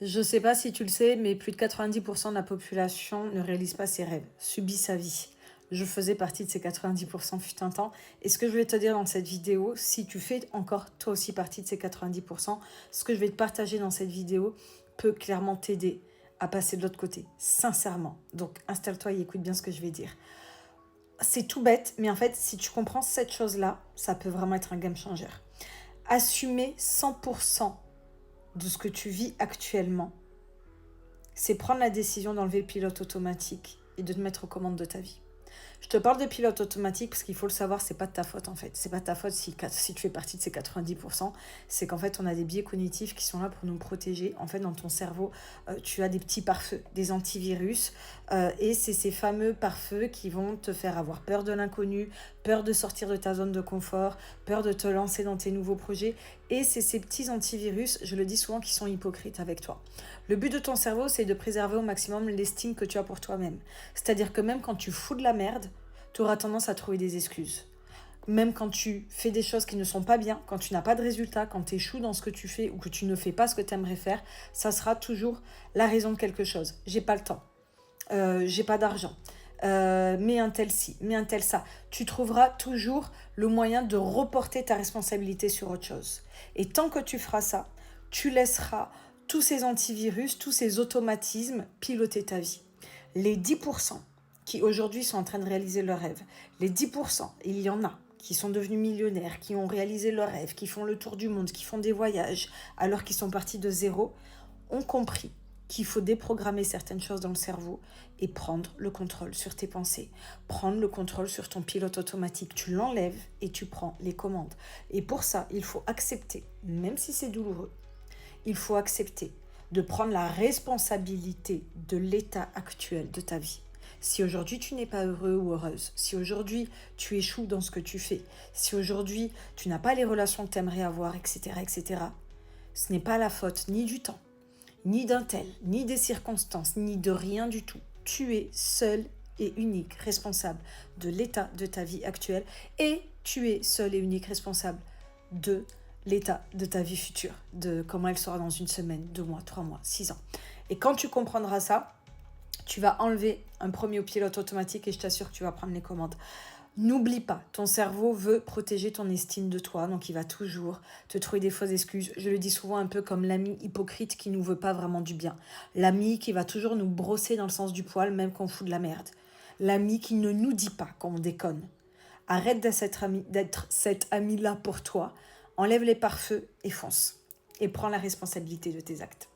Je sais pas si tu le sais, mais plus de 90% de la population ne réalise pas ses rêves, subit sa vie. Je faisais partie de ces 90% fut un temps. Et ce que je vais te dire dans cette vidéo, si tu fais encore toi aussi partie de ces 90%, ce que je vais te partager dans cette vidéo peut clairement t'aider à passer de l'autre côté, sincèrement. Donc installe-toi et écoute bien ce que je vais dire. C'est tout bête, mais en fait, si tu comprends cette chose-là, ça peut vraiment être un game changer. Assumer 100% de ce que tu vis actuellement, c'est prendre la décision d'enlever le pilote automatique et de te mettre aux commandes de ta vie. Je te parle de pilote automatique parce qu'il faut le savoir, c'est pas de ta faute en fait. C'est pas de ta faute si tu fais partie de ces 90%. C'est qu'en fait, on a des biais cognitifs qui sont là pour nous protéger. En fait, dans ton cerveau, tu as des petits pare-feux, des antivirus. Et c'est ces fameux pare-feux qui vont te faire avoir peur de l'inconnu, peur de sortir de ta zone de confort, peur de te lancer dans tes nouveaux projets. Et c'est ces petits antivirus, je le dis souvent, qui sont hypocrites avec toi. Le but de ton cerveau, c'est de préserver au maximum l'estime que tu as pour toi-même. C'est-à-dire que même quand tu fous de la merde, tu auras tendance à trouver des excuses. Même quand tu fais des choses qui ne sont pas bien, quand tu n'as pas de résultat, quand tu échoues dans ce que tu fais ou que tu ne fais pas ce que tu aimerais faire, ça sera toujours la raison de quelque chose. J'ai pas le temps, j'ai pas d'argent, mais un tel ci, mais un tel ça. Tu trouveras toujours le moyen de reporter ta responsabilité sur autre chose. Et tant que tu feras ça, tu laisseras tous ces antivirus, tous ces automatismes piloter ta vie. Les 10% qui aujourd'hui sont en train de réaliser leurs rêves, les 10%, il y en a qui sont devenus millionnaires, qui ont réalisé leurs rêves, qui font le tour du monde, qui font des voyages alors qu'ils sont partis de zéro, ont compris qu'il faut déprogrammer certaines choses dans le cerveau et prendre le contrôle sur tes pensées, prendre le contrôle sur ton pilote automatique. Tu l'enlèves et tu prends les commandes. Et pour ça, il faut accepter, même si c'est douloureux, il faut accepter de prendre la responsabilité de l'état actuel de ta vie. Si aujourd'hui tu n'es pas heureux ou heureuse, si aujourd'hui tu échoues dans ce que tu fais, si aujourd'hui tu n'as pas les relations que tu aimerais avoir, etc., etc., ce n'est pas la faute ni du temps, ni d'un tel, ni des circonstances, ni de rien du tout. Tu es seul et unique responsable de l'état de ta vie actuelle et tu es seul et unique responsable de l'état de ta vie future, de comment elle sera dans une semaine, 2 mois, 3 mois, 6 ans. Et quand tu comprendras ça, tu vas enlever un premier pilote automatique et je t'assure que tu vas prendre les commandes. N'oublie pas, ton cerveau veut protéger ton estime de toi, donc il va toujours te trouver des fausses excuses. Je le dis souvent un peu comme l'ami hypocrite qui nous veut pas vraiment du bien. L'ami qui va toujours nous brosser dans le sens du poil, même qu'on fout de la merde. L'ami qui ne nous dit pas quand on déconne. Arrête d'être cet ami-là pour toi. Enlève les pare-feux et fonce. Et prends la responsabilité de tes actes.